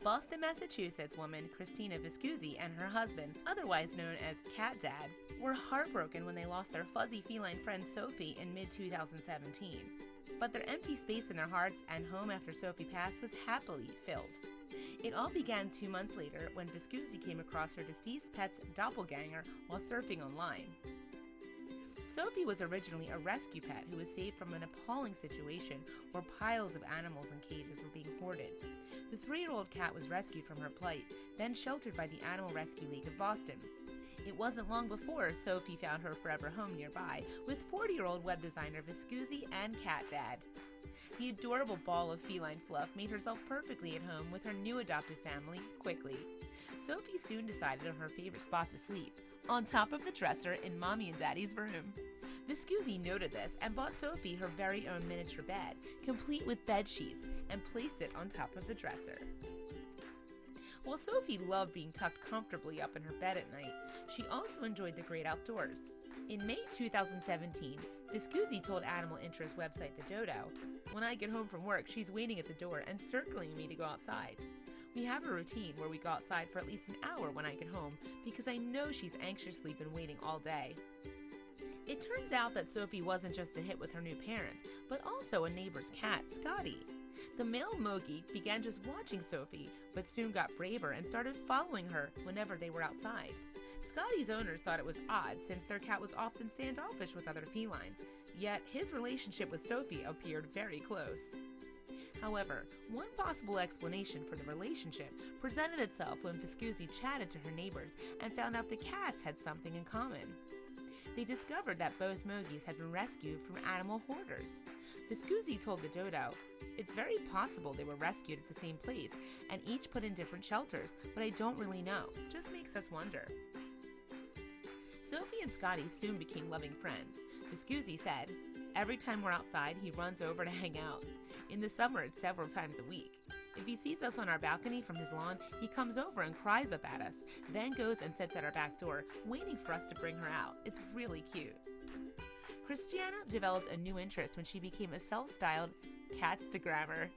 Boston, Massachusetts woman Christina Viscusi and her husband, otherwise known as Cat Dad, were heartbroken when they lost their fuzzy feline friend Sophie in mid-2017. But their empty space in their hearts and home after Sophie passed was happily filled. It all began 2 months later when Viscusi came across her deceased pet's doppelganger while surfing online. Sophie was originally a rescue pet who was saved from an appalling situation where piles of animals in cages were being hoarded. The 3-year-old cat was rescued from her plight, then sheltered by the Animal Rescue League of Boston. It wasn't long before Sophie found her forever home nearby with 40-year-old web designer Viscusi and Cat Dad. The adorable ball of feline fluff made herself perfectly at home with her new adopted family quickly. Sophie soon decided on her favorite spot to sleep, on top of the dresser in Mommy and Daddy's room. Viscusi noted this and bought Sophie her very own miniature bed, complete with bed sheets, and placed it on top of the dresser. While Sophie loved being tucked comfortably up in her bed at night, she also enjoyed the great outdoors. In May 2017, Viscusi told animal interest website The Dodo, "When I get home from work, she's waiting at the door and circling me to go outside. We have a routine where we go outside for at least an hour when I get home because I know she's anxiously been waiting all day." It turns out that Sophie wasn't just a hit with her new parents, but also a neighbor's cat, Scotty. The male Mogi began just watching Sophie, but soon got braver and started following her whenever they were outside. Scotty's owners thought it was odd since their cat was often standoffish with other felines, yet his relationship with Sophie appeared very close. However, one possible explanation for the relationship presented itself when Viscusi chatted to her neighbors and found out the cats had something in common. They discovered that both Mogis had been rescued from animal hoarders. Viscusi told The Dodo, "It's very possible they were rescued at the same place and each put in different shelters, but I don't really know. Just makes us wonder." Sophie and Scotty soon became loving friends. Viscusi said, "Every time we're outside, he runs over to hang out. In the summer, it's several times a week. If he sees us on our balcony from his lawn, he comes over and cries up at us, then goes and sits at our back door, waiting for us to bring her out. It's really cute." Christiana developed a new interest when she became a self-styled catstagrammer.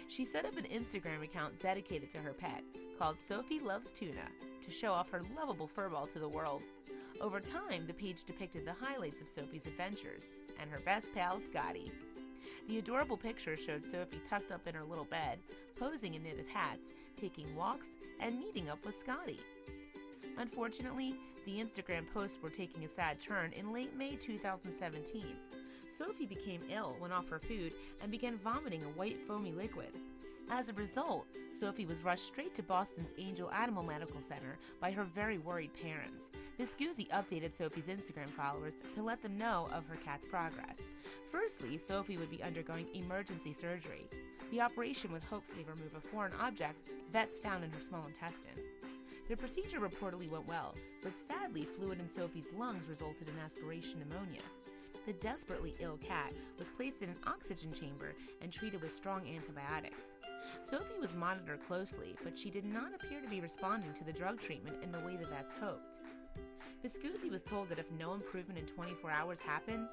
She set up an Instagram account dedicated to her pet, called Sophie Loves Tuna, to show off her lovable furball to the world. Over time, the page depicted the highlights of Sophie's adventures, and her best pal, Scotty. The adorable picture showed Sophie tucked up in her little bed, posing in knitted hats, taking walks, and meeting up with Scotty. Unfortunately, the Instagram posts were taking a sad turn in late May 2017. Sophie became ill when off her food and began vomiting a white foamy liquid. As a result, Sophie was rushed straight to Boston's Angel Animal Medical Center by her very worried parents. Viscusi updated Sophie's Instagram followers to let them know of her cat's progress. Firstly, Sophie would be undergoing emergency surgery. The operation would hopefully remove a foreign object vets found in her small intestine. The procedure reportedly went well, but sadly, fluid in Sophie's lungs resulted in aspiration pneumonia. The desperately ill cat was placed in an oxygen chamber and treated with strong antibiotics. Sophie was monitored closely, but she did not appear to be responding to the drug treatment in the way the vets hoped. Viscusi was told that if no improvement in 24 hours happened,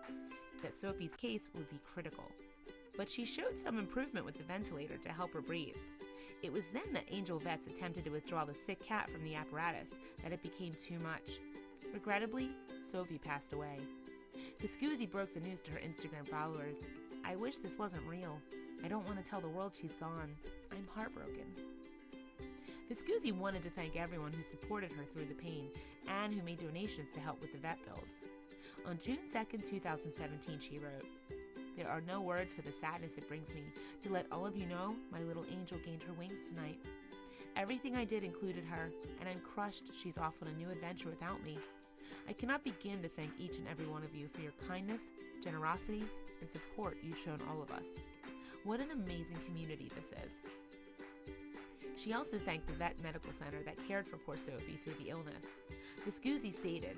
that Sophie's case would be critical. But she showed some improvement with the ventilator to help her breathe. It was then that Angel Vets attempted to withdraw the sick cat from the apparatus that it became too much. Regrettably, Sophie passed away. Viscusi broke the news to her Instagram followers. "I wish this wasn't real. I don't want to tell the world she's gone. I'm heartbroken." Viscusi wanted to thank everyone who supported her through the pain and who made donations to help with the vet bills. On June 2nd, 2017, she wrote, "There are no words for the sadness it brings me to let all of you know my little angel gained her wings tonight. Everything I did included her, and I'm crushed she's off on a new adventure without me. I cannot begin to thank each and every one of you for your kindness, generosity, and support you've shown all of us. What an amazing community this is." She also thanked the vet medical center that cared for poor Sophie through the illness. Viscusi stated,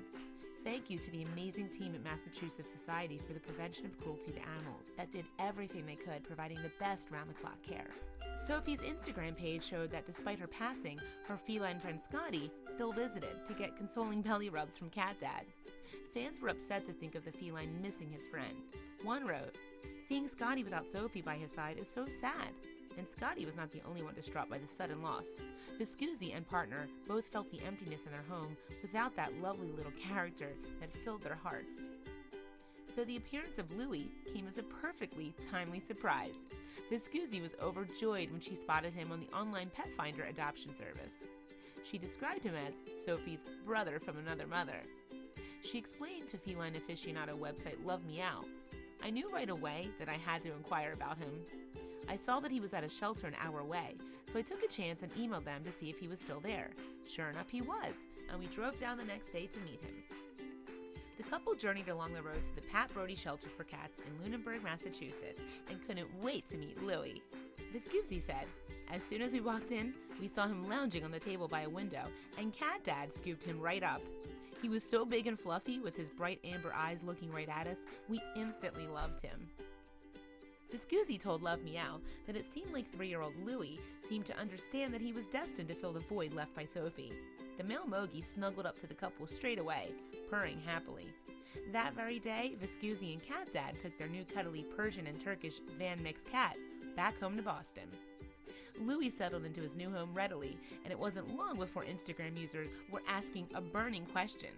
"Thank you to the amazing team at Massachusetts Society for the Prevention of Cruelty to Animals that did everything they could providing the best round-the-clock care." Sophie's Instagram page showed that despite her passing, her feline friend Scotty still visited to get consoling belly rubs from Cat Dad. Fans were upset to think of the feline missing his friend. One wrote, "Seeing Scotty without Sophie by his side is so sad. And Scotty was not the only one distraught by the sudden loss. Viscusi and partner both felt the emptiness in their home without that lovely little character that filled their hearts. So the appearance of Louie came as a perfectly timely surprise. Viscusi was overjoyed when she spotted him on the online pet finder adoption service. She described him as Sophie's brother from another mother. She explained to feline aficionado website Love Meow, "I knew right away that I had to inquire about him. I saw that he was at a shelter an hour away, so I took a chance and emailed them to see if he was still there. Sure enough, he was, and we drove down the next day to meet him." The couple journeyed along the road to the Pat Brody Shelter for Cats in Lunenburg, Massachusetts, and couldn't wait to meet Louie. Viscusi said, "As soon as we walked in, we saw him lounging on the table by a window, and Cat Dad scooped him right up. He was so big and fluffy, with his bright amber eyes looking right at us, we instantly loved him." Viscusi told Love Meow that it seemed like 3-year-old Louie seemed to understand that he was destined to fill the void left by Sophie. The male Mogi snuggled up to the couple straight away, purring happily. That very day, Viscusi and Cat Dad took their new cuddly Persian and Turkish van mixed cat back home to Boston. Louie settled into his new home readily, and it wasn't long before Instagram users were asking a burning question: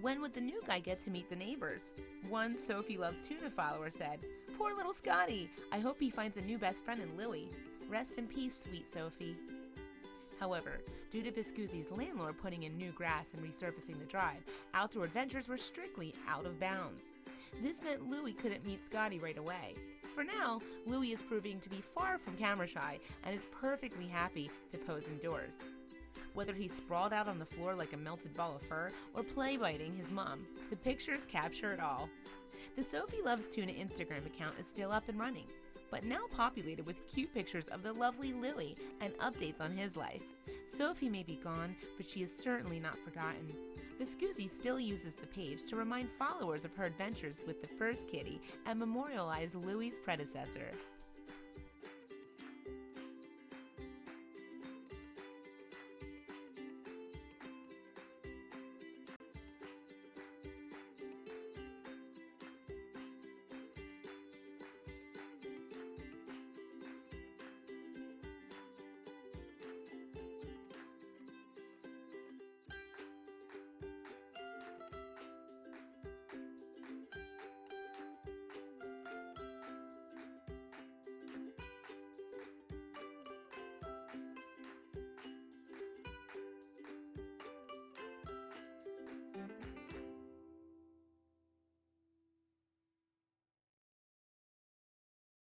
when would the new guy get to meet the neighbors? One Sophie Loves Tuna follower said, "Poor little Scotty, I hope he finds a new best friend in Louie. Rest in peace, sweet Sophie." However, due to Viscusi's landlord putting in new grass and resurfacing the drive, outdoor adventures were strictly out of bounds. This meant Louie couldn't meet Scotty right away. For now, Louie is proving to be far from camera shy and is perfectly happy to pose indoors. Whether he's sprawled out on the floor like a melted ball of fur or play biting his mom, the pictures capture it all. The Sophie Loves Tuna Instagram account is still up and running, but now populated with cute pictures of the lovely Louie and updates on his life. Sophie may be gone, but she is certainly not forgotten. Viscusi still uses the page to remind followers of her adventures with the first kitty and memorialize Louie's predecessor.